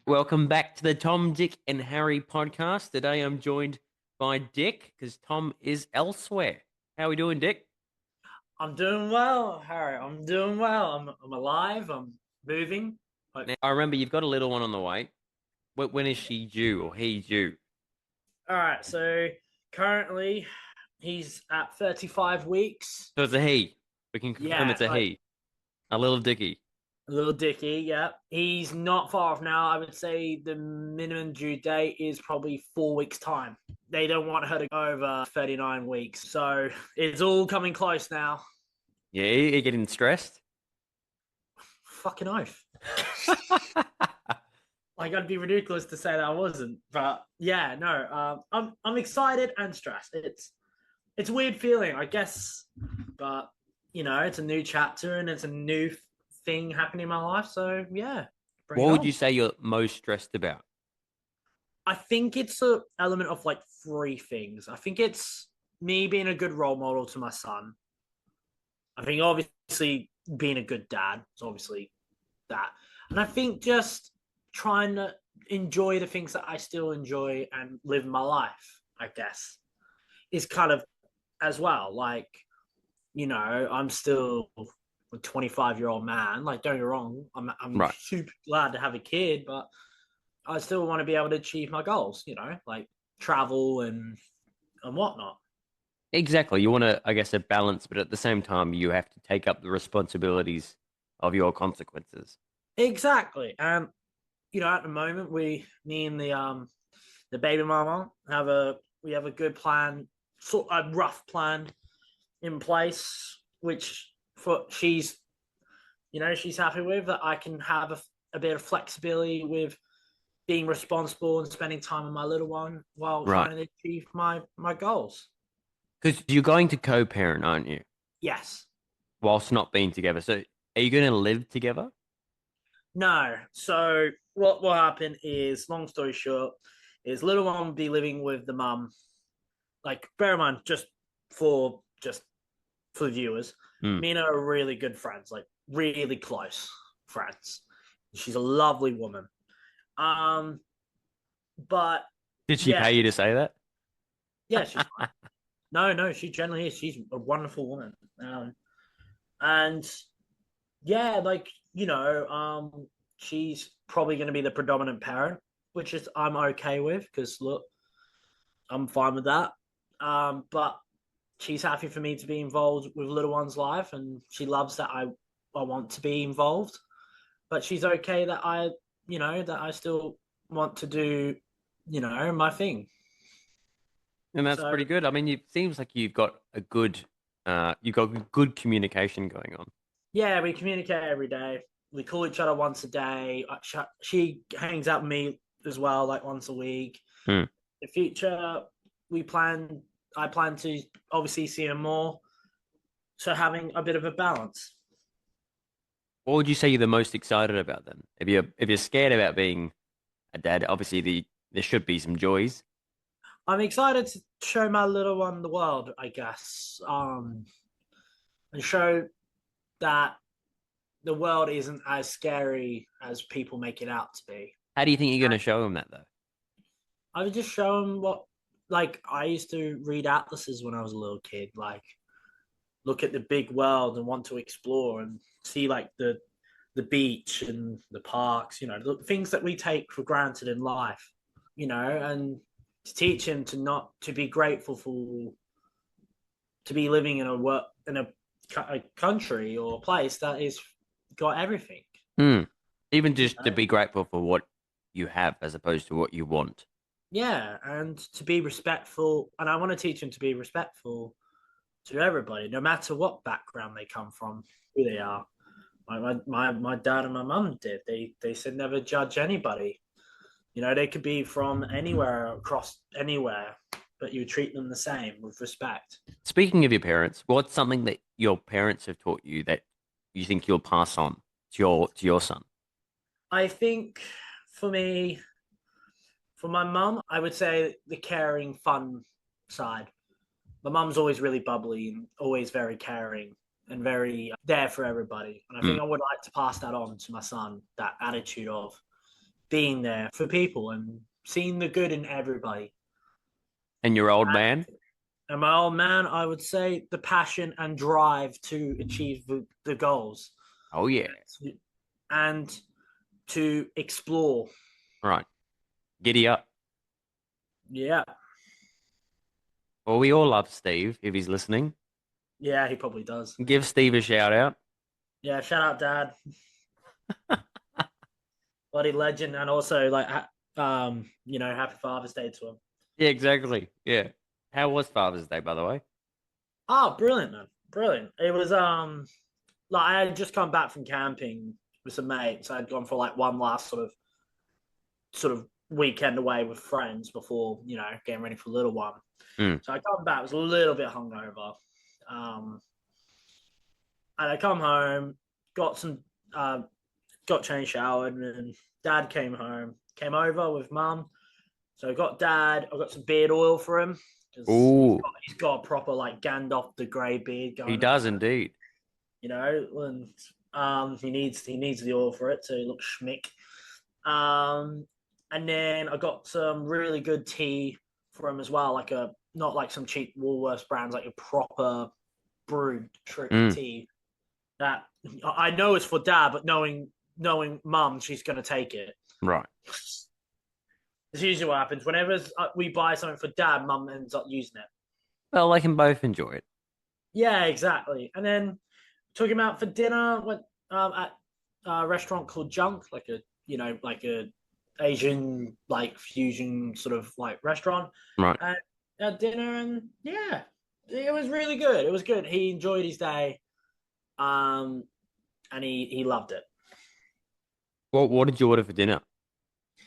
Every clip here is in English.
Welcome back to the Tom, Dick, and Harry podcast. Today I'm joined by Dick because Tom is elsewhere. How are we doing, Dick? I'm doing well, Harry. I'm doing well. I'm alive. I'm moving. Like, Now, I remember you've got a little one on the way. When is she due or he due? all right. So currently, he's at 35 weeks. So it's a he. We can confirm Yeah, it's a like he. A little Dicky. a little Dicky. Yeah, he's not far off now. I would say the minimum due date is probably 4 weeks time. They don't want her to go over 39 weeks, so it's all coming close now. Yeah, you getting stressed? Fucking oath. Like I'd be ridiculous to say that I wasn't, but yeah, no, I'm excited and stressed. It's a weird feeling, I guess, but it's a new chapter and it's a new thing happening in my life. So yeah, bring What it would you on. say you're most stressed about? I think it's a element of like three things. I think it's me being a good role model to my son. I think obviously being a good dad is obviously that, and I think just trying to enjoy the things that I still enjoy and live my life. I guess is kind of as well. Like, I'm still a 25-year-old man. Like, don't get me wrong, I'm Right. super glad to have a kid, but I still want to be able to achieve my goals. Like travel and whatnot. Exactly. You want to, I guess, a balance, but at the same time, you have to take up the responsibilities of your consequences. Exactly. And at the moment, me and the baby mama have a good plan, sort of a rough plan in place, which for she's happy with that. I can have a bit of flexibility with being responsible and spending time with my little one while Right. trying to achieve my goals. Because you're going to co-parent, aren't you? Yes. Whilst not being together. So are you going to live together? No. So what will happen is, long story short, is little one will be living with the mum. Like, bear in mind, just for the viewers, Hmm. me and her are really good friends, like really close friends. She's a lovely woman. Um, but Did she yeah, pay you to say that? yeah, she's fine. No, no, she generally is. She's a wonderful woman. And yeah, like, she's probably going to be the predominant parent, which is I'm okay with because look, I'm fine with that. But she's happy for me to be involved with little one's life, and she loves that I want to be involved. But she's okay that I still want to do, my thing. And that's So pretty good. I mean, it seems like you've got good communication going on. yeah, we communicate every day. We call each other once a day. She hangs out with me as well, like once a week. Hmm. In the future, we plan. I plan to obviously see her more, so having a bit of a balance. What would you say you're the most excited about then? If you're scared about being a dad, obviously there should be some joys. I'm excited to show my little one the world, I guess, and show that the world isn't as scary as people make it out to be. How do you think you're going to show him that though? I would just show them like, I used to read atlases when I was a little kid, like, look at the big world and want to explore and see, like, the beach and the parks, the things that we take for granted in life, and to teach him to not to be grateful for to be living in a country or a place that is got everything. Hmm. Even You just to know? be grateful for what you have as opposed to what you want. Yeah, and to be respectful. And I want to teach him to be respectful to everybody, no matter what background they come from, who they are. My dad and my mum did. They said never judge anybody. They could be from anywhere, across anywhere, but you treat them the same with respect. Speaking of your parents, what's something that your parents have taught you that you think you'll pass on to your son? I think for me, for my mum, I would say the caring, fun side. My mum's always really bubbly and always very caring and very there for everybody. And I Hmm. think I would like to pass that on to my son, that attitude of, being there for people and seeing the good in everybody. And your old man? And my old man, I would say the passion and drive to achieve the goals Oh yeah. and to explore. Right. Giddy up. Yeah. Well, we all love Steve if he's listening. Yeah, he probably does. Give Steve a shout out. Yeah, shout out dad. Bloody legend. And also like happy Father's Day to him. Yeah, exactly. Yeah. How was Father's Day, by the way? Oh, brilliant, man. Brilliant. It was like I had just come back from camping with some mates. I'd gone for like one last sort of weekend away with friends before, getting ready for the little one. Mm. So I come back, was a little bit hungover. Um and I come home, got some got changed, showered, and dad came over with mum. So I got dad, I got some beard oil for him because Ooh, he's got a proper like Gandalf the Grey beard he going does on. indeed. And he needs the oil for it to look schmick. And then I got some really good tea for him as well, like a not like some cheap Woolworths brands, like a proper brewed Mm. tea that I know is for dad, but knowing mum, she's gonna take it. Right. It's usually what happens. Whenever we buy something for dad, mum ends up using it. Well, they can both enjoy it. Yeah, exactly. And then took him out for dinner. Went at a restaurant called Junk, like a Asian like fusion sort of like restaurant. Right. And at dinner, and yeah, it was really good. It was good. He enjoyed his day, and he loved it. What did you order for dinner?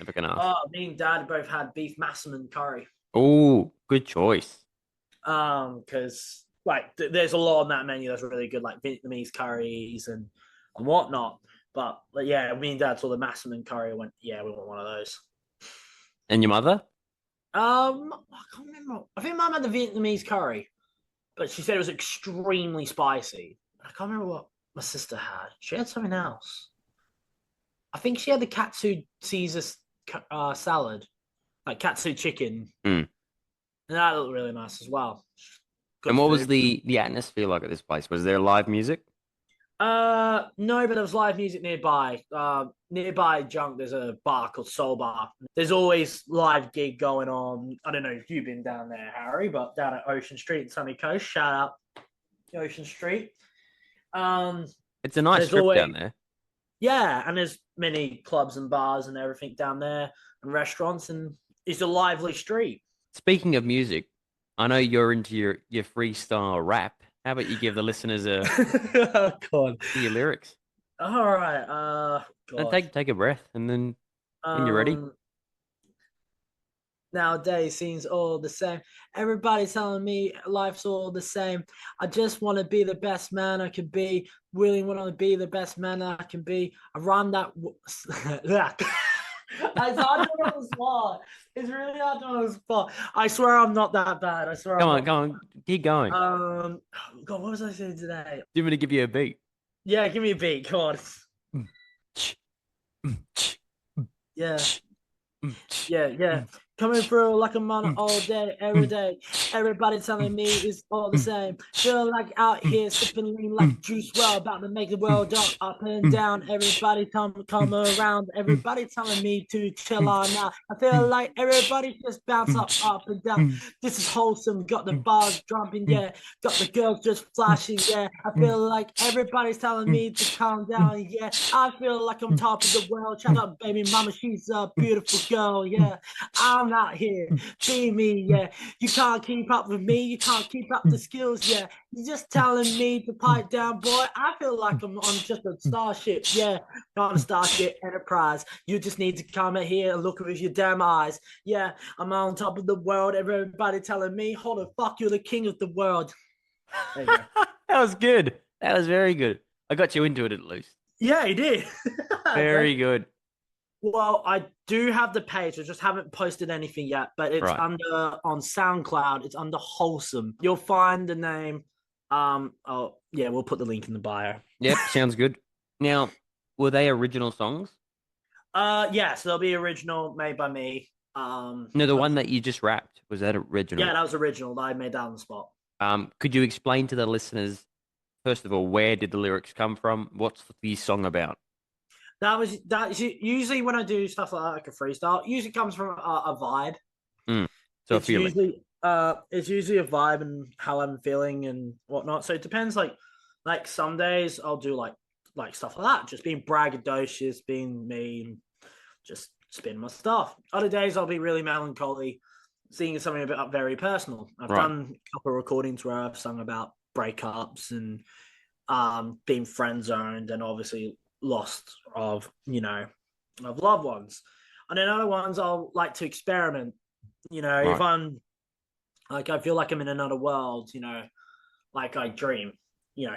If I can ask. Oh, me and dad both had beef massaman curry. Oh, good choice. Because like there's a lot on that menu that's really good, like Vietnamese curries and whatnot. But like, yeah, me and dad saw the massaman curry and went, yeah, we want one of those. And your mother? I can't remember. I think mum had the Vietnamese curry, but she said it was extremely spicy. I can't remember what my sister had. She had something else. I think she had the katsu Caesar salad, like katsu chicken, Mm. and that looked really nice as well. And Good what was food. the atmosphere like at this place? Was there live music? No, but there was live music nearby. Nearby Junk, there's a bar called Soul Bar. There's always live gig going on. I don't know if you've been down there, Harry, but down at Ocean Street and Sunny Coast, shout out to Ocean Street. Um, It's a nice there's strip always down there. yeah, and there's many clubs and bars and everything down there and restaurants, and it's a lively street. Speaking of music, I know you're into your freestyle rap. How about you give the listeners a Oh, God. your lyrics All right. and God. take a breath, and then when you're ready. Um, Nowadays seems all the same. Everybody's telling me life's all the same. I just want to be the best man I can be. Really want to be the best man I can be. I rhyme that. It's hard to do on the spot. It's really hard to do on the spot. I swear I'm not that bad. I swear I'm not. Go on, keep going. God, what was I saying today? Do you want me to give you a beat? Yeah, give me a beat. Come on. Mm, ch, ch, Yeah, ch, ch, yeah. Coming through like a man all day, every mm, day. Everybody telling me it's all the same. Feel like out here sipping lean like juice well, about to make the world up and down. Everybody come around. Everybody telling me to chill on now. I feel like everybody just bounce up and down. This is wholesome. Got the bars dropping, yeah. Got the girls just flashing, yeah. I feel like everybody's telling me to calm down, yeah. I feel like I'm top of the world. Shout out, baby mama, she's a beautiful girl, yeah. I'm out here, be me, yeah. You can't keep up with me, you can't keep up the skills, yeah. You're just telling me to pipe down, boy. I feel like I'm on just a starship, yeah. Not a starship Enterprise. You just need to come in here and look with your damn eyes, yeah. I'm on top of the world. Everybody telling me, hold the fuck, you're the king of the world. There you go. That was good. That was very good. I got you into it at least. Yeah, he did. Very good. Well, I do have the page. I just haven't posted anything yet, but it's Right. under on SoundCloud. It's under Wholesome. You'll find the name. Oh yeah, we'll put the link in the bio. Yep, sounds good. Now, were they original songs? Yeah, so there'll be original made by me. No, the But one that you just rapped, was that yeah, original? that was original. I made that on the spot. Could you explain to the listeners, first of all, where did the lyrics come from? What's the song about? That usually when I do stuff like a freestyle, it usually comes from a vibe. Mm. So a It's feeling. usually it's usually a vibe and how I'm feeling and whatnot. So it depends. Like some days I'll do like stuff like that, just being braggadocious, being me, and just spin my stuff. Other days I'll be really melancholy, singing something about very personal. I've Right. done a couple of recordings where I've sung about breakups and being friend zoned and obviously lost of loved ones. And then other ones I'll like to experiment. If Right. I'm like I feel like I'm in another world, like I dream, you know.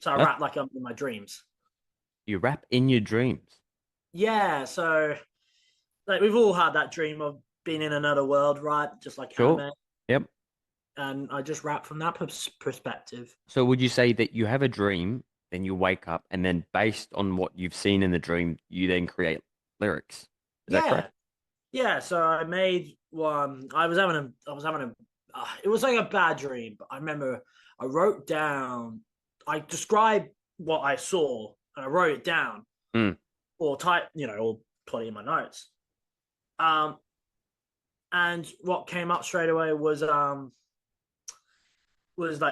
So I That rap like I'm in my dreams. you rap in your dreams. Yeah, so like we've all had that dream of being in another world, right? Just like Sure. anime. Yep. And I just rap from that perspective. So would you say that you have a dream, then you wake up, and then based on what you've seen in the dream, you then create lyrics? Is that correct? Yeah, yeah. So I made one. I was having a. It was like a bad dream, but I remember I wrote down. I described what I saw, and I wrote it down, Mm. or put it in my notes. Um, and what came up straight away was like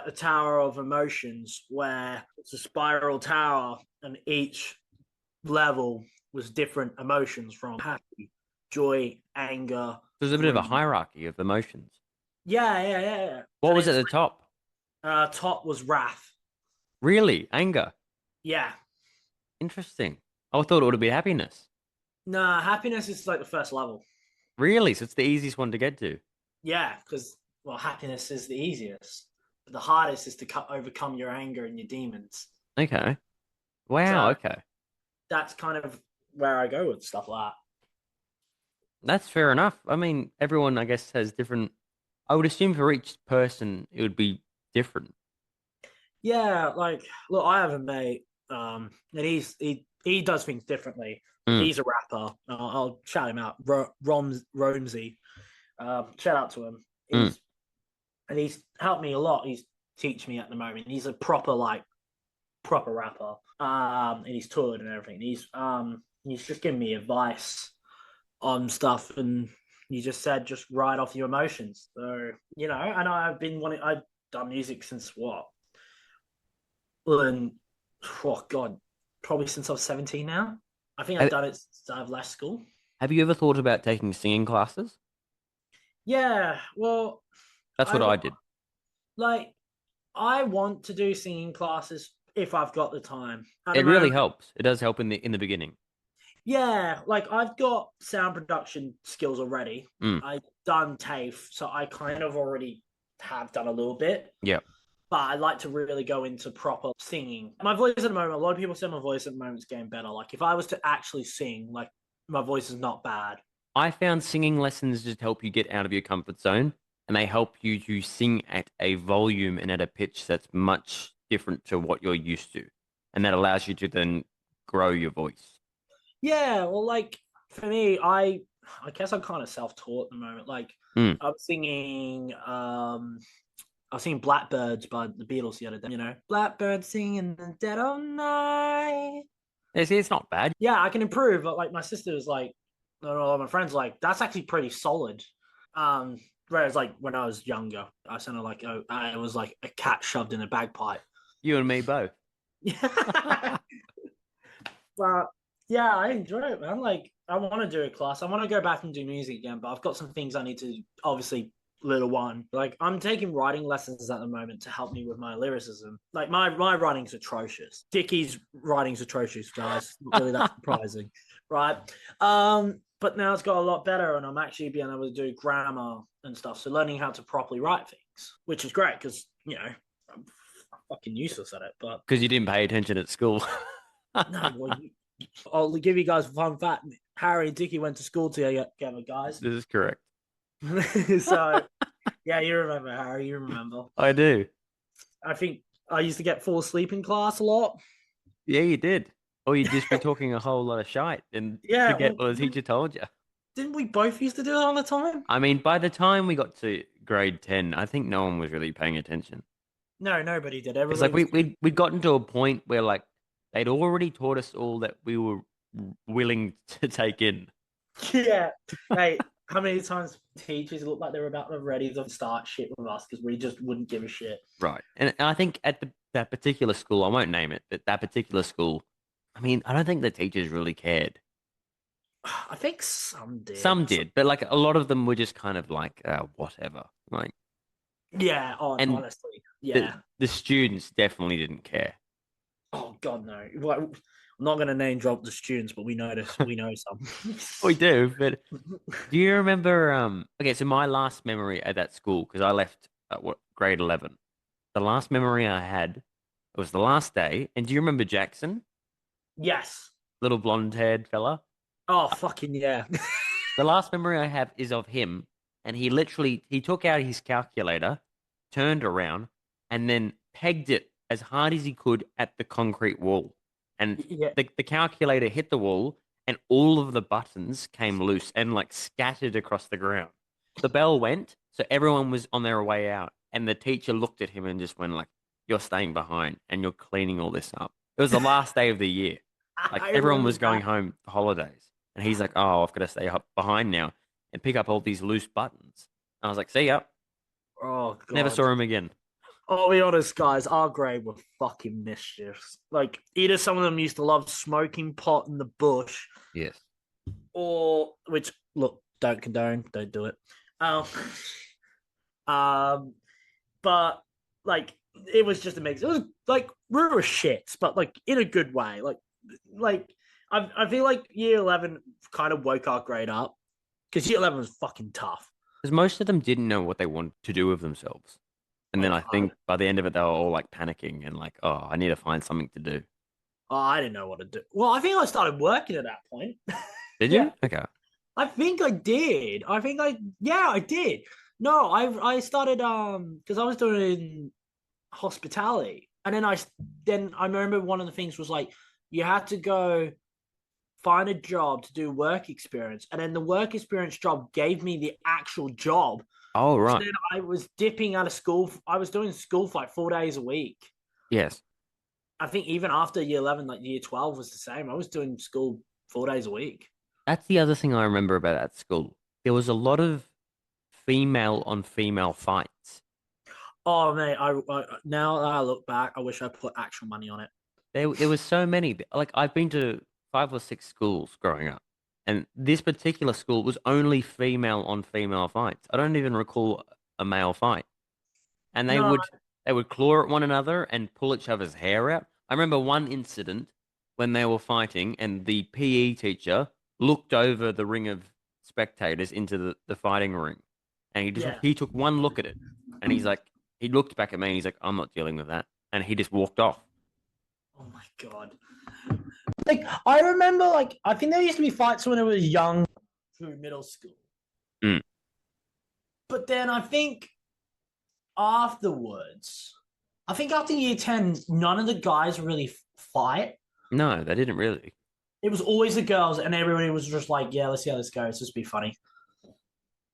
the Tower of Emotions, where it's a spiral tower, and each level was different emotions from happy, joy, anger, There's a bit of a grief. hierarchy of emotions. Yeah, yeah, yeah, yeah. What And was then at the top? top was wrath. Really? Anger. Yeah. Interesting. I thought it would be happiness. Nah, happiness is like the first level. Really? So it's the easiest one to get to. Yeah, because well, happiness is the easiest. But the hardest is to overcome your anger and your demons. Okay. Wow. So Okay. that's kind of where I go with stuff like that. That's fair enough. I mean, everyone, I guess, has different. I would assume for each person, it would be different. Yeah, like look, I have a mate, and he does things differently. Mm, He's a rapper. I'll shout him out, Romsey. Shout out to him. mm, He's helped me a lot. He's teach me at the moment. He's a proper rapper. And he's toured and everything. He's just giving me advice on stuff, and he just said just write off your emotions. So and I've done music since what? Well, and oh god, probably since I was 17 now. I think I've Have, done it since I've left school. have you ever thought about taking singing classes? Yeah, well, That's what I've I did. like I want to do singing classes if I've got the time. At the It really moment, helps. It does help in the beginning. yeah, like I've got sound production skills already. Mm, I've done TAFE, so I kind of already have done a little bit. yeah. But I like to really go into proper singing. My voice at the moment, a lot of people say my voice at the moment is getting better. Like if I was to actually sing, like my voice is not bad. I found singing lessons just help you get out of your comfort zone and they help you to sing at a volume and at a pitch that's much different to what you're used to. And that allows you to then grow your voice. Yeah, well, like for me, I guess I'm kind of self-taught at the moment. Like Mm. I was singing I was singing Blackbirds by the Beatles the other day, Blackbird singing in the dead of night. It's not bad. Yeah, I can improve. But like my sister was like, no, no, my friends like, that's actually pretty solid. Whereas like when I was younger, I sounded like I was like a cat shoved in a bagpipe. You and me both. Yeah. But yeah, I enjoy it, man. Like, I want to do a class. I want to go back and do music again, but I've got some things I need to obviously little one. Like, I'm taking writing lessons at the moment to help me with my lyricism. Like, my writing's atrocious. Dickie's writing's atrocious, guys. Not really that surprising, right? But now it's got a lot better, and I'm actually being able to do grammar and stuff. So learning how to properly write things, which is great because I'm fucking useless at it. But Because you didn't pay attention at school. no, well, I'll give you guys a fun fact. Harry and Dickie went to school together, guys. This is correct. So, yeah, you remember, Harry. You remember. I do. I think I used to get fall asleep in class a lot. Yeah, you did. Or you'd just be talking a whole lot of shite and Yeah, forget well, what the teacher told you. didn't we both used to do that all the time? I mean, by the time we got to grade 10, I think no one was really paying attention. No, nobody did. It's Everybody like was. we'd gotten to a point where like they'd already taught us all that we were willing to take in. Yeah. Hey, how many times teachers looked like they were about to ready to start shit with us because we just wouldn't give a shit. Right. And I think at that particular school, I won't name it, but that particular school, I mean, I don't think the teachers really cared. I think some did. Some did, but like a lot of them were just kind of like, whatever. Like, Yeah, and honestly. the Yeah. the students definitely didn't care. Oh God, no. Well, I'm not gonna name drop the students, but we know some. We do, but do you remember? Okay, so my last memory at that school, because I left at what grade 11. The last memory I had, it was the last day. And do you remember Jackson, Yes. little blonde-haired fella? Oh fucking yeah. The last memory I have is of him, and he took out his calculator, turned around, and then pegged it as hard as he could at the concrete wall. And Yeah. the calculator hit the wall, and all of the buttons came loose and like scattered across the ground. The bell went, so everyone was on their way out, and the teacher looked at him and just went like, "You're staying behind, and you're cleaning all this up." It was the last day of the year. Like I everyone remember was going that. home for holidays. And he's like, "Oh, I've got to stay up behind now and pick up all these loose buttons." And I was like, "See ya." Oh Never God. saw him again. I'll be honest, guys. Our grade were fucking mischiefs. Like either some of them used to love smoking pot in the bush, Yes. or which look don't condone, don't do it. Um, um, but like it was just a mix. It was like we were shits, but like in a good way. Like I feel like year 11 kind of woke our grade up because year 11 was fucking tough. Because most of them didn't know what they wanted to do with themselves. And then Oh, I think by the end of it, they were all like panicking and like, "Oh, I need to find something to do." I didn't know what to do. Well, I think I started working at that point. Did Yeah, you? Okay. I think I did. Yeah, I did. No, I started because I was doing hospitality, and then I remember one of the things was like you had to go find a job to do work experience, and then the work experience job gave me the actual job. Oh, So right. then I was dipping out of school. I was doing school for like 4 days a week. Yes. I think even after year 11, like year 12 was the same. I was doing school 4 days a week. That's the other thing I remember about that school. There was a lot of female on female fights. Oh mate, I now that I look back, I wish I put actual money on it. There was so many. Like I've been to 5 or 6 schools growing up, and this particular school was only female on female fights. I don't even recall a male fight. And No, they would claw at one another and pull each other's hair out. I remember one incident when they were fighting, and the PE teacher looked over the ring of spectators into the fighting ring, and yeah. he took one look at it, and he looked back at me, and he's like, "I'm not dealing with that," and he just walked off. Oh my god. Like I remember, like I think there used to be fights when I was young through middle school, Mm. but then afterwards, I think after year 10, none of the guys really fight. No, they didn't really. It was always the girls, and everybody was just like, "Yeah, let's see how this goes. Just be funny."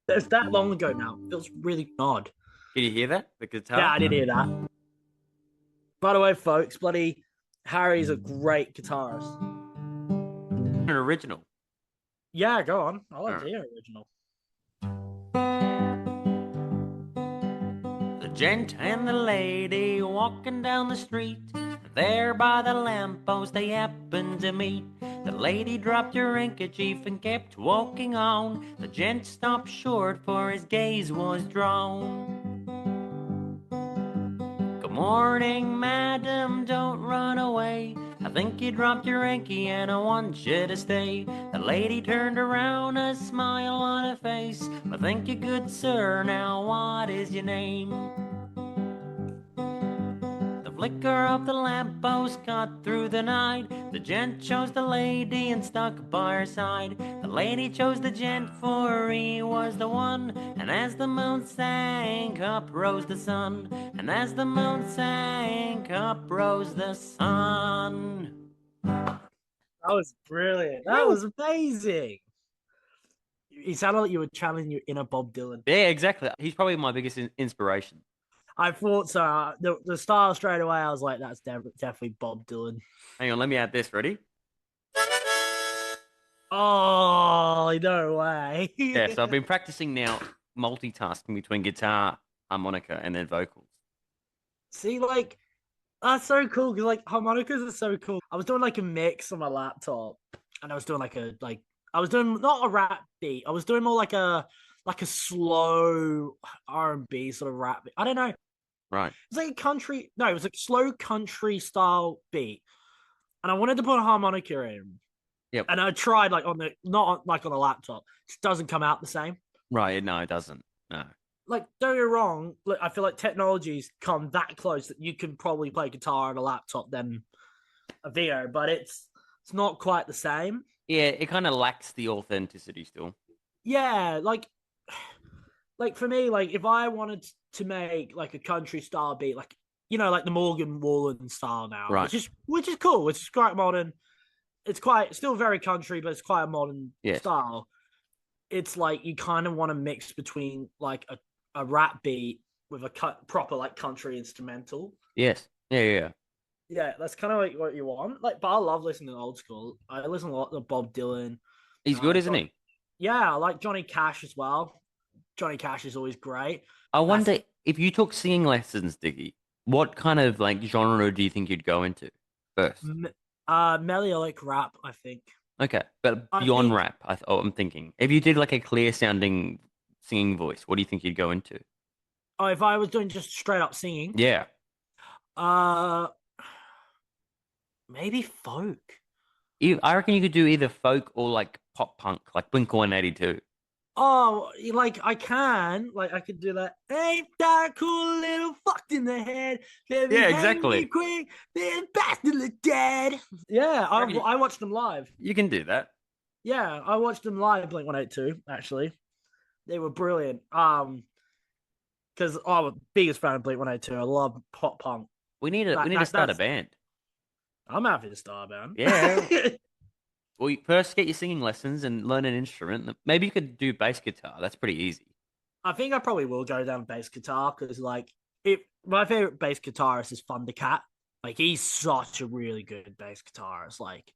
It's that long ago now. It was really odd. Can you hear that? The Yeah, guitar? I did hear that. By the way, folks, bloody Harry's a great guitarist. An original. Yeah, go on. I like All to right. hear original. The gent and the lady walking down the street. There by the lamppost they happened to meet. The lady dropped her handkerchief and kept walking on. The gent stopped short for his gaze was drawn. "Good morning, madam, don't run away. I think you dropped your hanky and I want you to stay." The lady turned around, a smile on her face. "I thank you, good sir, now what is your name?" The flicker of the lamppost cut through the night. The gent chose the lady and stuck by her side. The lady chose the gent for he was the one. And as the moon sank, up rose the sun. And as the moon sank, up rose the sun. That was brilliant. That Woo! was amazing. You sounded like you were channeling your inner Bob Dylan. Yeah, exactly. He's probably my biggest inspiration. I thought so. The style straight away, I was like, that's definitely Bob Dylan. Hang on, let me add this. Ready? Oh, no way. Yeah, so I've been practicing now multitasking between guitar, harmonica, and then vocals. See, like, that's so cool because like harmonicas are so cool. I was doing like a mix on my laptop, and I was doing I was doing not a rap beat. I was doing more like a slow R&B sort of rap beat. I don't know. It Right. was like a country. No, it was like slow country style beat, and I wanted to put a harmonica in. Yep. And I tried like on the not on, like on the laptop. It just doesn't come out the same. Right. No, it doesn't. No. Like don't get me wrong. Like, I feel like technology's come that close that you can probably play guitar on a laptop than a video, but it's not quite the same. Yeah, it kind of lacks the authenticity still. Yeah, like for me, like if I wanted to make like a country style beat, like like the Morgan Wallen style now, Right. which is cool. It's quite modern. It's quite still very country, but it's quite a modern Yes. style. It's like you kind of want to mix between like a rap beat with a proper like country instrumental. Yes. Yeah, yeah, yeah. Yeah, that's kind of like what you want. Like, but I love listening to old school. I listen a lot to Bob Dylan. He's good, isn't John, he? yeah, I like Johnny Cash as well. Johnny Cash is always great. I That's wonder if you took singing lessons, Diggy, what kind of like genre do you think you'd go into first? Melodic rap, I think. Okay, but I beyond think rap, I'm thinking if you did like a clear sounding singing voice, what do you think you'd go into? if I was doing just straight up singing, Yeah, uh, maybe folk. I reckon you could do either folk or like pop punk, like Blink 182. Oh, like I can, like I could do that. Ain't that cool, little fucked in the head? Let me Yeah, hang me exactly. quick, then back to the dead. Yeah, I reckon I watched them live. you can do that. Yeah, I watched them live. Blink 182. Actually, they were brilliant. Because I'm a biggest fan of Blink 182. I love pop punk. We need to start a That's. band. I'm happy to start, man. Yeah. Well, you first get your singing lessons and learn an instrument. Maybe you could do bass guitar. That's pretty easy. I think I probably will go down bass guitar because, like, my favorite bass guitarist is Thundercat. Like, he's such a really good bass guitarist. Like,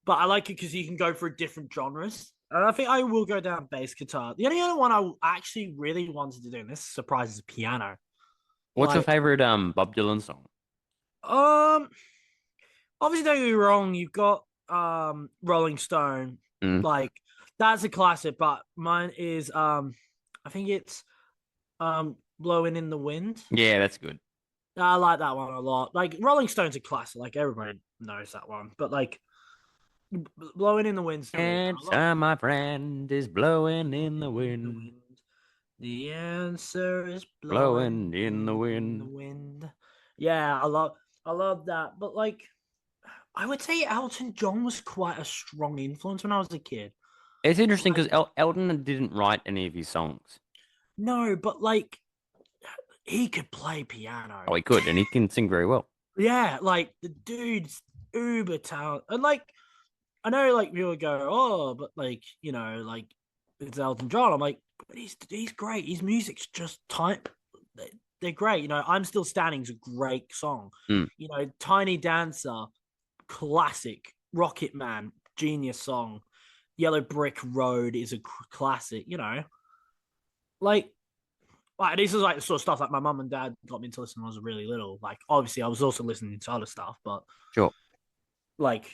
but I like it because you can go for different genres. And I think I will go down bass guitar. The only other one I actually really wanted to do, and this surprises piano. What's your Like, favorite Bob Dylan song? um, obviously don't get me wrong, you've got Rolling Stone. Mm. Like, that's a classic, but mine is I think it's Blowing in the Wind. Yeah, that's good. I like that one a lot. Like Rolling Stone's a classic, like everybody knows that one. But like Blowing in the Wind's still good. I love Answer, my friend, is blowing in the Blowing in the wind, Wind. The answer is blowing blowing in the in the wind. wind. Yeah, I love that. But like I would say Elton John was quite a strong influence when I was a kid. It's interesting Like because Elton didn't write any of his songs. no, but like he could play piano. Oh, he could, and he can sing very well. Yeah, like the dude's uber talent. And like I know like people go, oh, but like, like it's Elton John. I'm like, but he's great. His music's just type. They're great. I'm Still Standing's a great song. Mm. Tiny Dancer, classic. Rocket Man, genius song. Yellow Brick Road is a classic. Like this is like the sort of stuff that my mum and dad got me into listening when I was really little. Like obviously I was also listening to other stuff, but Sure. like,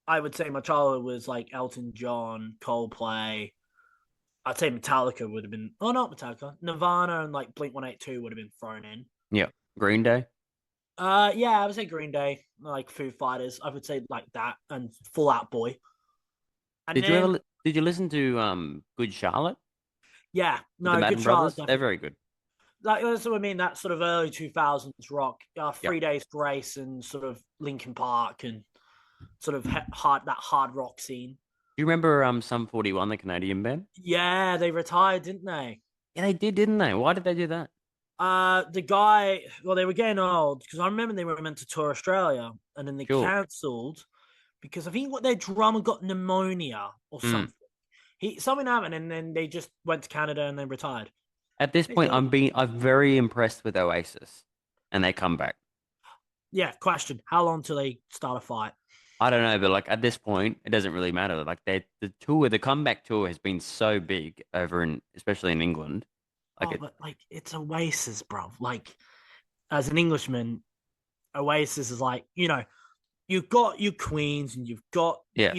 I would say my childhood was like Elton John, Coldplay. I'd say Metallica would have been not Metallica. Nirvana and like Blink 182 would have been thrown in. Yeah. Green Day. Yeah, I would say Green Day, like Foo Fighters. I would say like that and Fall Out Boy. And then Did you listen to Good Charlotte yeah, with the no, Good Madden Charlotte Brothers? They're definitely. very good. Like that's what I mean. That sort of early 2000s rock, Yeah. 3 Days Grace and sort of Linkin Park and sort of hard rock scene. Do you remember Sum 41, the Canadian band? Yeah, they retired, didn't they? Yeah, they did, didn't they? Why did they do that? The guy, well, they were getting old because I remember they were meant to tour Australia and then they Sure. cancelled. because I think what their drummer got pneumonia or Mm. something. Something happened, and then they just went to Canada and then retired. At this They point, don't. I'm very impressed with Oasis, and they come back. Yeah. Question: how long till they start a fight? I don't know, but like at this point, it doesn't really matter. Like the comeback tour has been so big over in, especially in England. Like Oh, it, but like it's Oasis, bro. Like as an Englishman, Oasis is like you've got your Queens and you've got yes,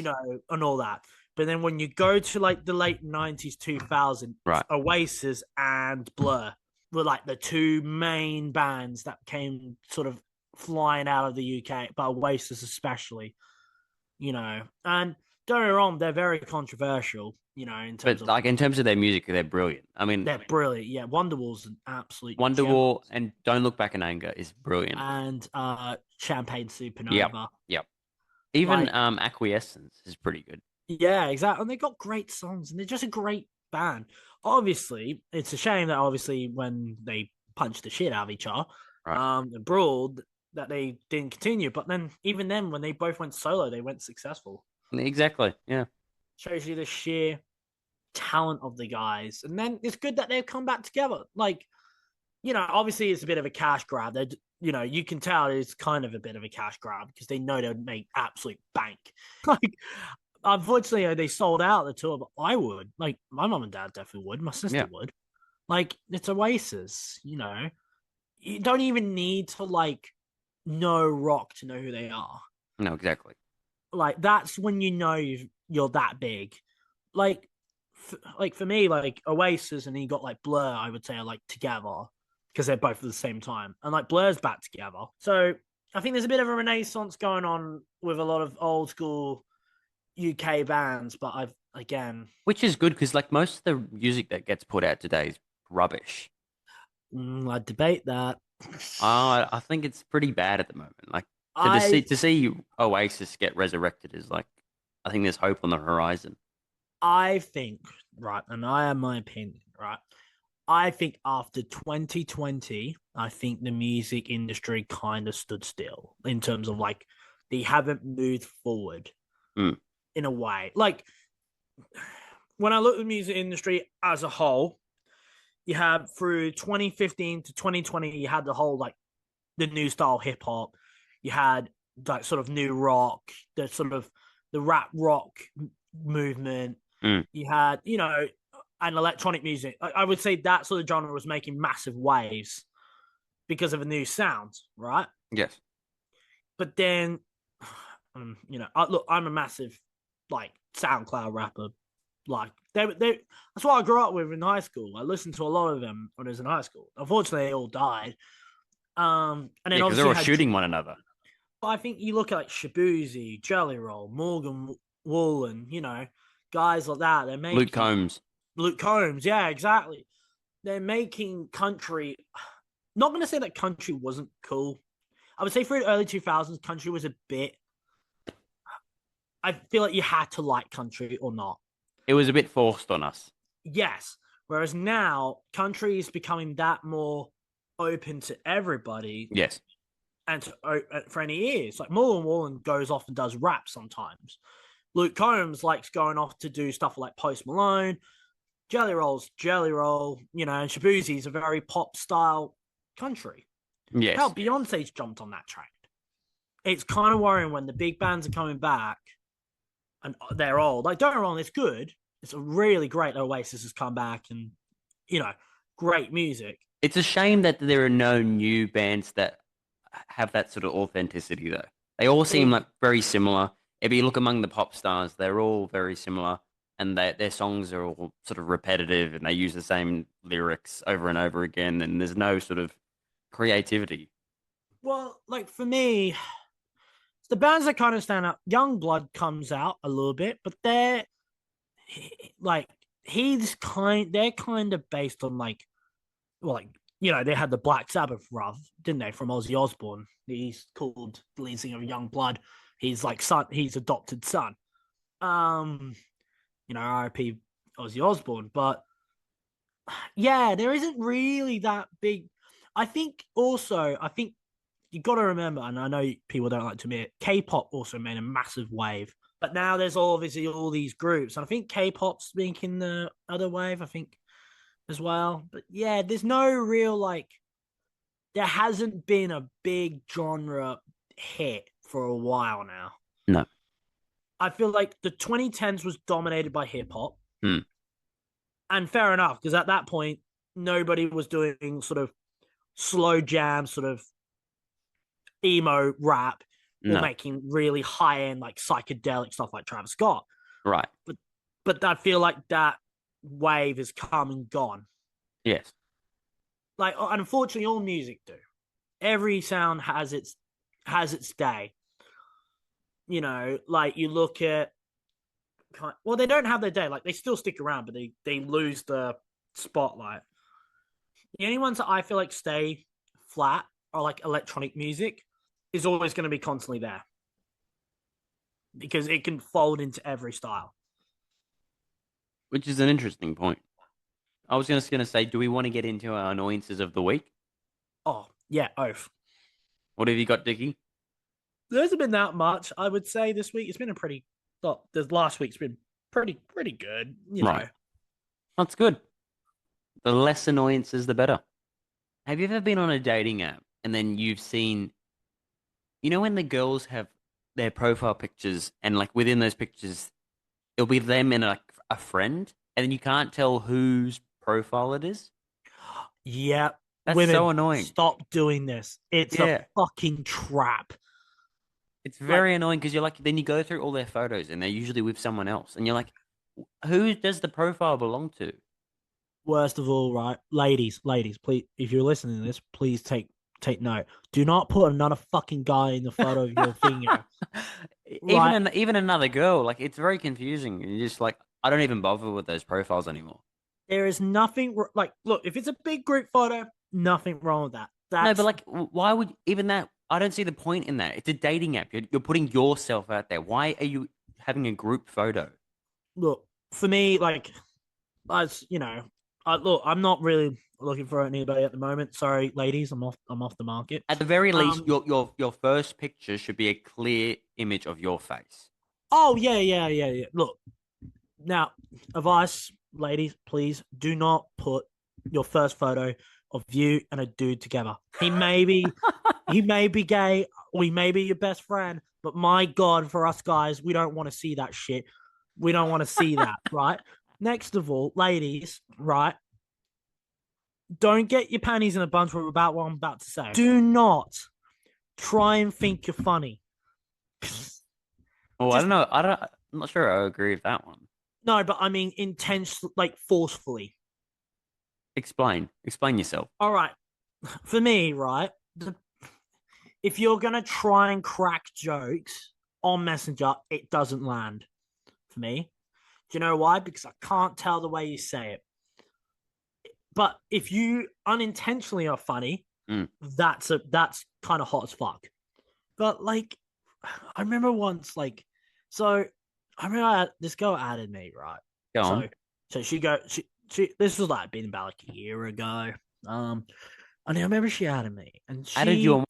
and all that. But then when you go to like the late 90s, 2000, right. Oasis and Blur were like the two main bands that came sort of flying out of the UK, but Oasis especially. And don't get me wrong, they're very controversial, in terms But of like in terms of their music, they're brilliant. I mean, they're brilliant. Yeah, Wonderwall's an absolute gem. Wonderwall and Don't Look Back in Anger is brilliant. And Champagne Yep, Supernova. yep. Even Like, Acquiescence is pretty good. yeah, exactly. And they got great songs and they're just a great band. Obviously, it's a shame that obviously when they punched the shit out of each other, Right. and brawled, that they didn't continue. But then even then when they both went solo, they went successful. Exactly. Yeah. Shows you the sheer talent of the guys. And then it's good that they've come back together. Like, obviously it's a bit of a cash grab. You can tell it's kind of a bit of a cash grab because they know they'll make absolute bank. Like, unfortunately, they sold out the tour, but I would. Like, my mom and dad definitely would. My sister Yeah. would. Like, it's Oasis. You don't even need to, like, know rock to know who they are. No, exactly. Like, that's when you're that big. Like, like for me, like Oasis and he got like Blur, I would say are like together because they're both at the same time, and like Blur's back together. So I think there's a bit of a renaissance going on with a lot of old school UK bands, but I've again, Which is good because like most of the music that gets put out today is rubbish. I debate that. I think it's pretty bad at the moment. Like I to see Oasis get resurrected is like I think there's hope on the horizon. I think right, and I have my opinion right. I think after 2020, I think the music industry kind of stood still in terms of like they haven't moved forward Mm. in a way. Like when I look at the music industry as a whole, you have through 2015 to 2020, you had the whole like the new style hip hop, you had like sort of new rock, the sort of the rap rock movement, Mm. you had and electronic music. I would say that sort of genre was making massive waves because of a new sound, right? Yes. But then, look, I'm a massive like SoundCloud rapper. Like that's what I grew up with in high school. I listened to a lot of them when I was in high school. Unfortunately, they all died. And Yeah, then because they're obviously all you had. shooting one another. I think you look at like Shabuzi, Jelly Roll, Morgan Wallen, guys like that. They're Luke making Combs. Luke Combs. Yeah, exactly. They're making country. Not going to say that country wasn't cool. I would say for the early 2000s, country was a bit. I feel like you had to like country or not. It was a bit forced on us. Yes. Whereas now, country is becoming that more open to everybody Yes. and for any ears. Like Morgan Wallen goes off and does rap sometimes. Luke Combs likes going off to do stuff like Post Malone. Jelly Roll's Jelly Roll, and Shabuzi's a very pop style country. Hell, Yes. Beyonce's jumped on that train. It's kind of worrying when the big bands are coming back and they're old. Like, don't get me wrong, it's good. It's a really great Oasis has come back and, great music. It's a shame that there are no new bands that have that sort of authenticity, though. They all seem It, like very similar. If you look among the pop stars, they're all very similar, and their songs are all sort of repetitive, and they use the same lyrics over and over again, and there's no sort of creativity. well, like for me, the bands that kind of stand out, Young Blood comes out a little bit, but like they're kind of based on like well, like they had the Black Sabbath Rav, didn't they, from Ozzy Osbourne? He's called the lead singer of Young Blood. He's like he's adopted son. Um, R.I.P. Ozzy Osbourne. But yeah, there isn't really that big. I think you got to remember, and I know people don't like to admit, K-pop also made a massive wave. But now there's obviously all these groups, and I think K-pop's making the other wave. I think as well. But yeah, there's no real like. There hasn't been a big genre hit for a while now. No. I feel like the 2010s was dominated by hip hop. Hmm. And fair enough, because at that point, nobody was doing sort of slow jam, sort of emo rap, or No. making really high end, like psychedelic stuff like Travis Scott. Right. But I feel like that wave has come and gone. Yes. Like, unfortunately, all music do. Every sound has its day. You know, like you look at, well, they don't have their day. Like they still stick around, but they lose the spotlight. The only ones that I feel like stay flat are like electronic music is always going to be constantly there because it can fold into every style. Which is an interesting point. I was just going to say, do we want to get into our annoyances of the week? Oh, yeah, oath. What have you got, Dickie? There hasn't been that much. I would say this week it's been a pretty. Well, the last week's been pretty good. You know, Right. That's good. The less annoyances, the better. Have you ever been on a dating app and then you've seen, when the girls have their profile pictures and like within those pictures, it'll be them and a friend, and then you can't tell whose profile it is? yeah, That's women, so annoying. stop doing this. It's a Yeah. fucking trap. It's Like, very annoying because you're like, then you go through all their photos and they're usually with someone else. And you're like, who does the profile belong to? worst of all, right, ladies, please, if you're listening to this, please take note. Do not put another fucking guy in the photo of your finger. Even Right, even another girl, like it's very confusing. You're just like, I don't even bother with those profiles anymore. there is nothing like. Look, if it's a big group photo, nothing wrong with that. No, but That's like, why would even that? I don't see the point in that. It's a dating app. You're putting yourself out there. Why are you having a group photo? look for me. Like, as you know, look, I'm not really looking for anybody at the moment. Sorry, ladies, I'm off the market. At the very least, Um. your first picture should be a clear image of your face. Oh yeah. Look, now, advice, ladies, please do not put your first photo of you and a dude together. He may be gay, or he may be your best friend, but my God, for us guys, we don't want to see that shit. We don't want to see that, right? Next of all, ladies, right? Don't get your panties in a bunch about what I'm about to say. Do not try and think you're funny. Oh, I Just don't know. I'm not sure I agree with that one. no, but I mean intense, like forcefully. Explain yourself. All right, for me, right? If you're gonna try and crack jokes on Messenger, it doesn't land for me. Do you know why? Because I can't tell the way you say it. But if you unintentionally are funny, Mm. that's kind of hot as fuck. But like, I remember once, like, so I remember this girl added me, right? Go So, on. so she this was like been about like a year ago. And I remember she added me, and Added your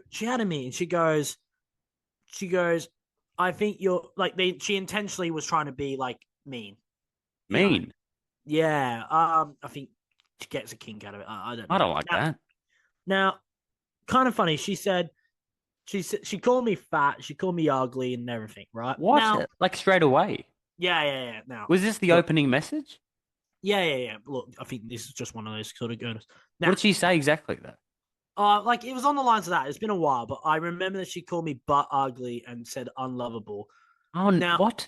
she added me, and she goes, I think you're like she intentionally was trying to be like mean, you know? mean. Yeah. I think she gets a kink out of it. I don't I know. don't like that. Now, kind of funny. She called me fat. She called me ugly and everything. Right now, What? Like straight away. yeah. Now, Was this the look, opening message? yeah. Look, I think this is just one of those sort of girls. What Now, did she say exactly though? like it was on the lines of that. It's been a while, but I remember that she called me butt ugly and said unlovable. Oh, Now, what?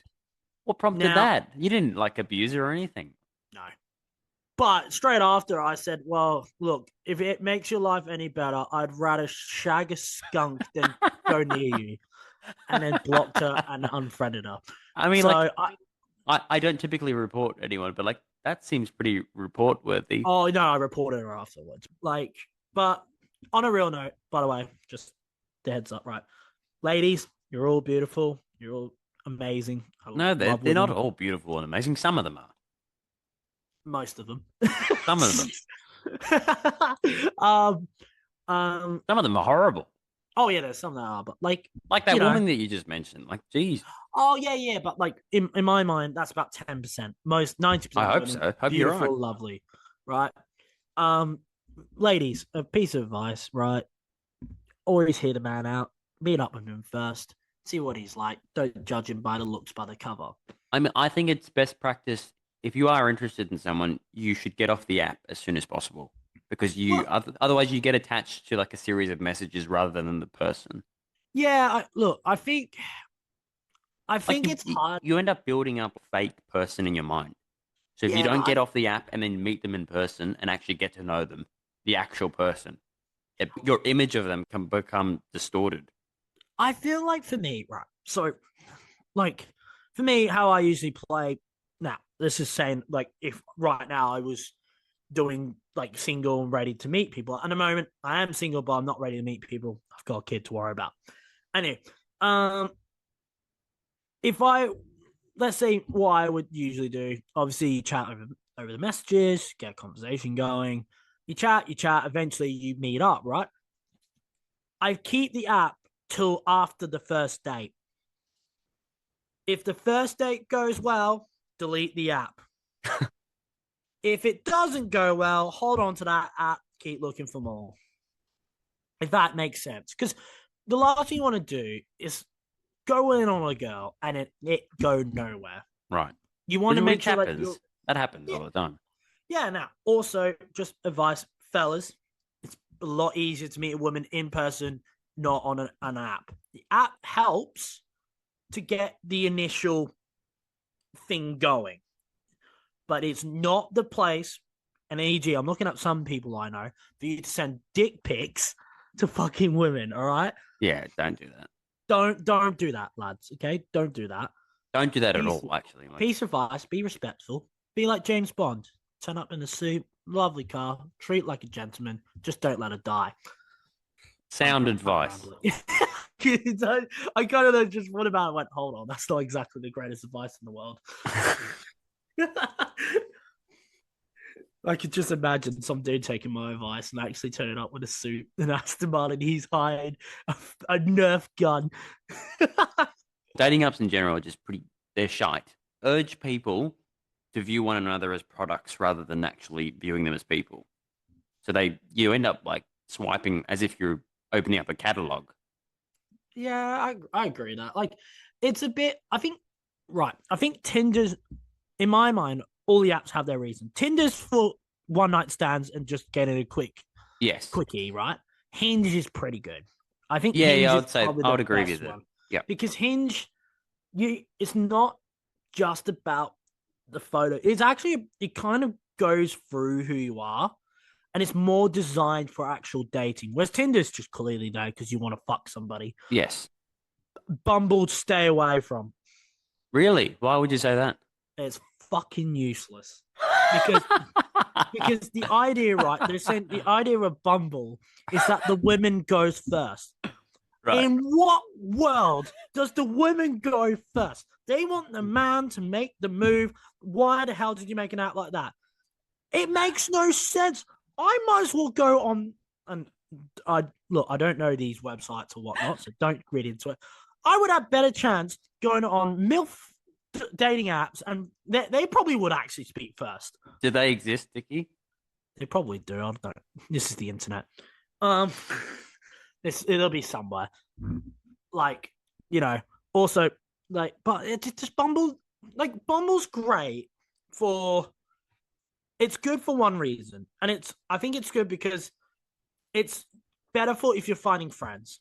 What prompted now, that? You didn't like abuse her or anything. no. But straight after, I said, "Well, look, if it makes your life any better, I'd rather shag a skunk than go near you." And then blocked her and unfriended her. I mean, So like, I don't typically report anyone, but like that seems pretty report worthy. oh no, I reported her afterwards. Like, but on a real note, by the way, just the heads up, right? Ladies, you're all beautiful. You're all amazing. I No, love they're not women. all beautiful and amazing. Some of them are. Most of them. Some of them. um, um, Some of them are horrible. Oh yeah, there's some that are, but like Like you that know, woman that you just mentioned. Like, geez, oh yeah, but like in my mind, that's about 10%. Most 90% I of hope women, so. Hope you're right. beautiful, lovely, right? Um, ladies, a piece of advice, right? Always hear the man out, meet up with him first, see what he's like. Don't judge him by the looks, by the cover. I mean, I think it's best practice if you are interested in someone, you should get off the app as soon as possible because Well, otherwise you get attached to like a series of messages rather than the person. yeah, look, I Like think it's hard. you end up building up a fake person in your mind. So if you Yeah, don't get off the app and then meet them in person and actually get to know them, the actual person, your image of them can become distorted. I feel like for me, right? So, like, for me, how I usually play now, this is saying, like, if right now I was doing like single and ready to meet people. At the moment, I am single, but I'm not ready to meet people. I've got a kid to worry about. Anyway, um, if I let's say what I would usually do, obviously you chat over the messages, get a conversation going. You chat. Eventually, you meet up, right? I keep the app till after the first date. If the first date goes well, delete the app. If it doesn't go well, hold on to that app, keep looking for more. If that makes sense. Because the last thing you want to do is go in on a girl and it go nowhere. Right. You want to make Which sure that you're happens. That happens yeah, all the time. yeah. Now, also just advice, fellas, it's a lot easier to meet a woman in person, not on an app. The app helps to get the initial thing going, but it's not the place. And EG, I'm looking at some people I know for you to send dick pics to fucking women. All right, Yeah, don't do that. don't do that, lads. Okay, don't do that. Don't do that at Piece all, actually. Like, piece of advice: be respectful. Be like James Bond. Turn up in a suit, lovely car, treat like a gentleman. Just don't let her die. sound I'm advice. rambling. I kind of just what about? Went hold on. That's not exactly the greatest advice in the world. I could just imagine some dude taking my advice and actually turning up with a suit and Aston Martin. He's hired a Nerf gun. Dating apps in general are just pretty, they're shite. Urge people to view one another as products rather than actually viewing them as people. So you end up like swiping as if you're opening up a catalog. Yeah, I agree with that. Like, it's a bit. I think right. I think Tinder's in my mind. All the apps have their reason. Tinder's for one night stands and just getting a Yes. quickie, right? Hinge is pretty good. I think Yeah, Hinge I is would say probably I the would agree with best it. one Yeah. because Hinge, it's not just about the photo. It's actually it kind of goes through who you are, and it's more designed for actual dating. Whereas Tinder's just clearly there because you want to fuck somebody. Yes. Bumble, stay away from. Really? Why would you say that? It's fucking useless because the idea, right? They're saying the idea of Bumble is that the women goes first. Right. In what world does the women go first? They want the man to make the move. Why the hell did you make an act like that? It makes no sense. I might as well go on and I look. I don't know these websites or whatnot, so don't read into it. I would have better chance going on MILF dating apps, and they probably would actually speak first. Do they exist, Dickie? They probably do. I don't know. This is the internet. Um, it'll be somewhere. Like you know. Also, like, but it's just Bumble. Like Bumble's great for. It's good for one reason, and I think it's good because it's better for if you're finding friends.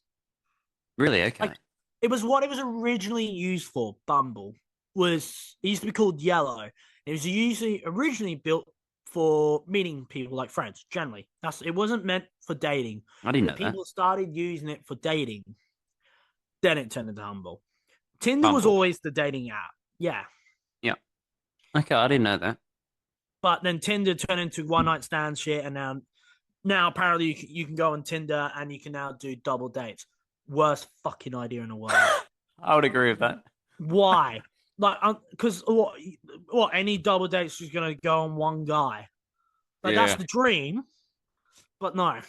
Really? Okay. Like it was what it was originally used for. Bumble was it used to be called Yellow. It was usually originally built for meeting people like friends. Generally, it wasn't meant for dating. I didn't But know that. people started using it for dating. Then it turned into Humble. Tinder was Bumble. always the dating app. Yeah. Yeah. Okay, I didn't know that. But then Tinder turned into one night stand shit, and now apparently you can go on Tinder and you can now do double dates. Worst fucking idea in the world. I would agree with that. Why? Like, because what? Any double dates is gonna go on one guy. Like that's Yeah. the dream, but no.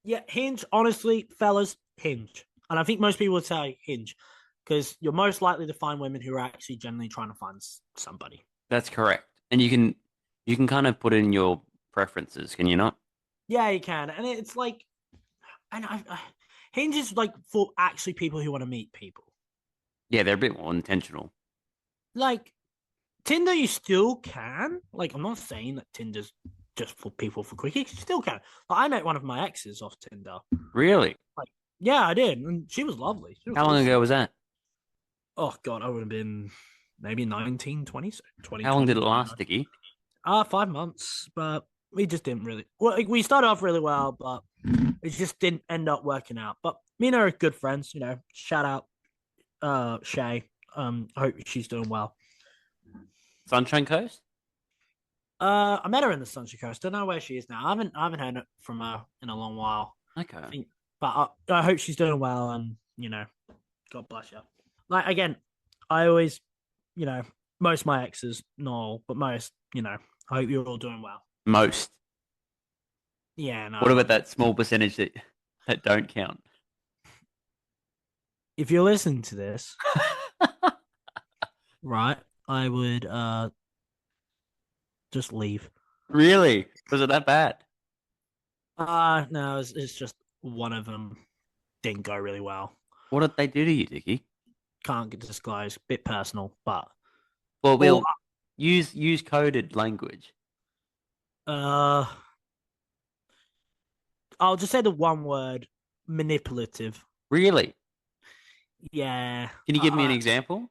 Yeah, Hinge, honestly, fellas, Hinge. And I think most people would say Hinge because you're most likely to find women who are actually genuinely trying to find somebody. That's correct. And you can kind of put in your preferences, can you not? Yeah, you can. And it's like, and Hinge is like for actually people who want to meet people. Yeah, they're a bit more intentional. Like, Tinder, you still can. Like, I'm not saying that Tinder's just for people for quickie. You still can. Like, I met one of my exes off Tinder. Really? Like, yeah, I did, and she was lovely. She was How long awesome. ago was that? Oh God, I would have been maybe 19, 20, so How long did it 2020. last, Dickie? 5 months, but we just didn't really. Well, like, we started off really well, but it just didn't end up working out. But me and her are good friends. Shout out, Shay. I hope she's doing well. Sunshine Coast? I met her in the Sunshine Coast. Don't know where she is now. I haven't heard from her in a long while. I Okay. think, but I hope she's doing well, and God bless her. Like again, I always, you know, most of my exes, no, but most, I hope you're all doing well. Most. Yeah, no. What about that small percentage that don't count? If you're listening to this, right, I would just leave. Really? Was it that bad? No, it's just one of them didn't go really well. What did they do to you, Dickie? Can't get disclosed. Bit personal, but Well, all we'll use coded language. uh, I'll just say the one word: manipulative. Really? Yeah, Can you give me an example?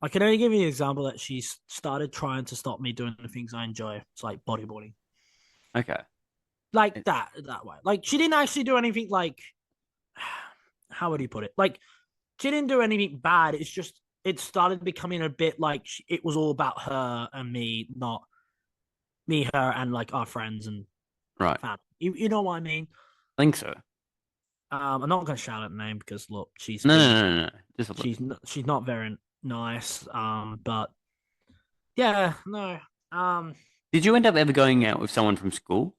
I can only give you an example that she's started trying to stop me doing the things I enjoy. It's like bodyboarding, Okay. like that way. Like she didn't actually do anything like how would you put it? Like she didn't do anything bad. It's just it started becoming a bit like it was all about her and me, not me, her, and like our friends and Right. family. You know what I mean? I think so. I'm not going to shout out the name because look, she's No, been no, no, no, no. Just a she's little. not, she's not very nice. But yeah, no. Did you end up ever going out with someone from school?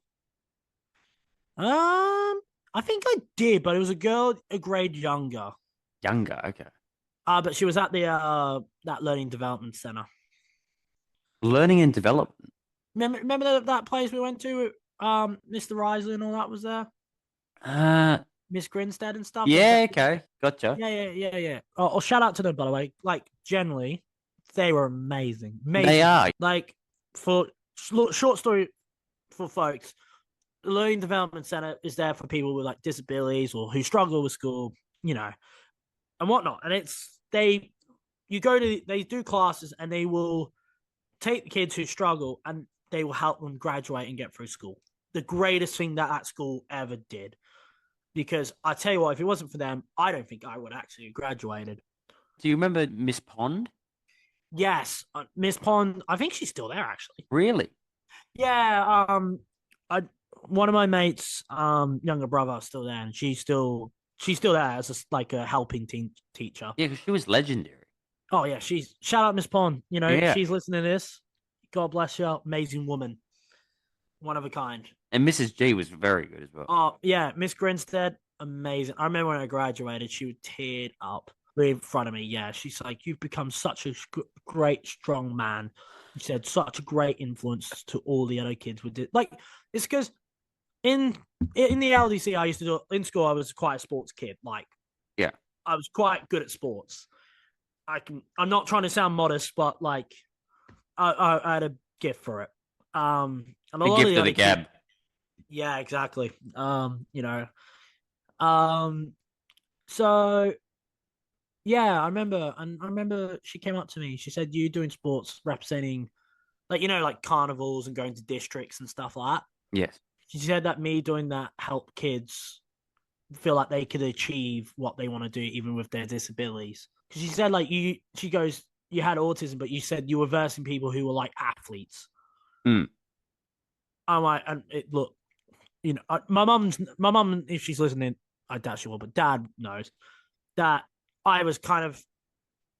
I think I did, but it was a girl a grade younger. Younger. Okay. But she was at the that learning development center. Learning and development. Remember that place we went to? Mr. Risley and all that was there. Uh, Miss Grinstead and stuff. And yeah. Okay. Gotcha. yeah. Oh, shout out to them by the way. Like generally, they were amazing, They amazing. are. Like for short story for folks, the Learning Development Center is there for people with like disabilities or who struggle with school, and whatnot. And it's they do classes and they will take the kids who struggle and they will help them graduate and get through school. The greatest thing that school ever did. Because I tell you what, if it wasn't for them, I don't think I would actually have graduated. Do you remember Miss Pond? Yes, Miss Pond. I think she's still there actually. Really? Yeah. I one of my mates, younger brother, is still there, and she's still there as like a helping teacher. Yeah, because she was legendary. Oh yeah, she's shout out Miss Pond. Yeah. She's listening to this. God bless you, amazing woman, one of a kind. And Mrs. G was very good as well. Oh yeah, Miss Grinstead, amazing. I remember when I graduated, she would tear up in front of me. Yeah, she's like, "You've become such a great, strong man." She said, "Such a great influence to all the other kids with it." Like, it's because in the LDC, I used to do in school. I was quite a sports kid. Like, Yeah. I was quite good at sports. I'm not trying to sound modest, but like, I had a gift for it. And a The lot of gift the of the other kids, gab. yeah, exactly. Um, so yeah, I remember she came up to me. She said, "You doing sports representing like like carnivals and going to districts and stuff like that." Yes. She said that me doing that help kids feel like they could achieve what they want to do even with their disabilities. Because she said like she goes, you had autism, but you said you were versing people who were like athletes. Mm. I'm like, and look, my mum, if she's listening, I doubt she will, but dad knows that I was kind of.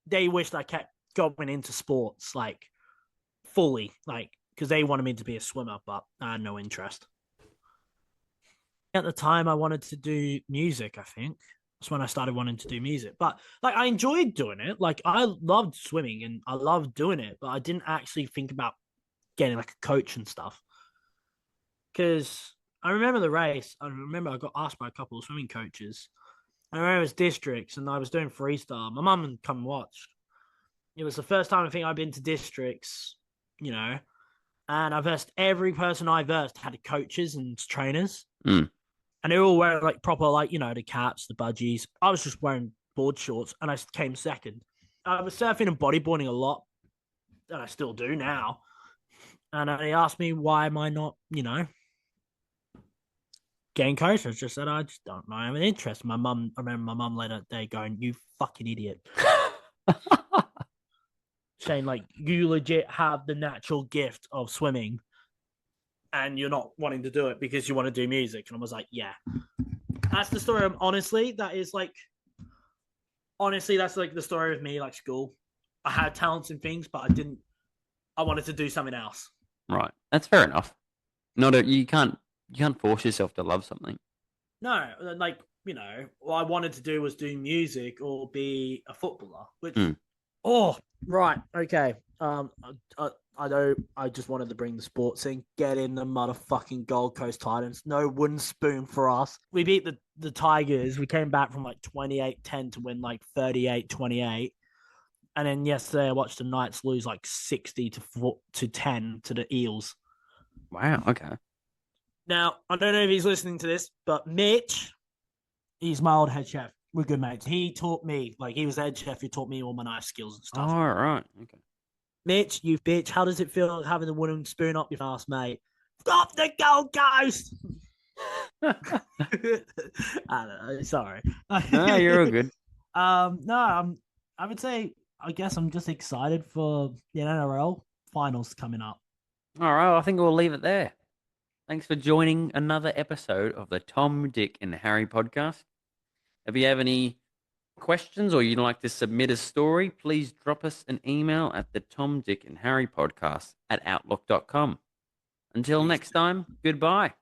They wished I kept going into sports like fully, like because they wanted me to be a swimmer, but I had no interest. at the time I wanted to do music, I think. That's when I started wanting to do music. But like I enjoyed doing it. Like I loved swimming and I loved doing it, but I didn't actually think about getting like a coach and stuff. Because I remember the race. I remember I got asked by a couple of swimming coaches. I remember it was districts and I was doing freestyle. My mum would come and watch. It was the first time I think I've been to districts, you know, and I versed every person I versed had coaches and trainers. Mm. And they were all wearing like proper, like, you know, the caps, the budgies. I was just wearing board shorts and I came second. I was surfing and bodyboarding a lot, and I still do now. And they asked me why am I not, you know, getting coached. I just said I just don't know. I have an interest. My mum, I remember my mum later that day going, "You fucking idiot." Saying like you legit have the natural gift of swimming and you're not wanting to do it because you want to do music. And I was like, yeah. That's the story of honestly, that is like honestly, that's like the story of me, like school. I had talents and things, but I wanted to do something else. Right. That's fair enough. Not a, you can't force yourself to love something. No, like, you know, what I wanted to do was do music or be a footballer, which, oh, right. Okay. I know I just wanted to bring the sports in. Get in the motherfucking Gold Coast Titans. No wooden spoon for us. We beat the Tigers. We came back from like 28-10 to win like 38-28. And then yesterday I watched the Knights lose like 60 to 10 to the Eels. Wow. Okay. Now, I don't know if he's listening to this, but Mitch, he's my old head chef. We're good mates. He taught me, like, he was the head chef who taught me all my knife skills and stuff. All right. Okay. Mitch, you bitch, how does it feel having the wooden spoon up your ass, mate? Stop the Gold Coast! I don't know. Sorry. No, you're all good. No, I would say, I guess I'm just excited for the NRL Finals coming up. All right. I think we'll leave it there. Thanks for joining another episode of the Tom, Dick, and Harry podcast. If you have any questions or you'd like to submit a story, please drop us an email at the Tom, Dick, and Harry podcast at outlook.com. Until next time, goodbye.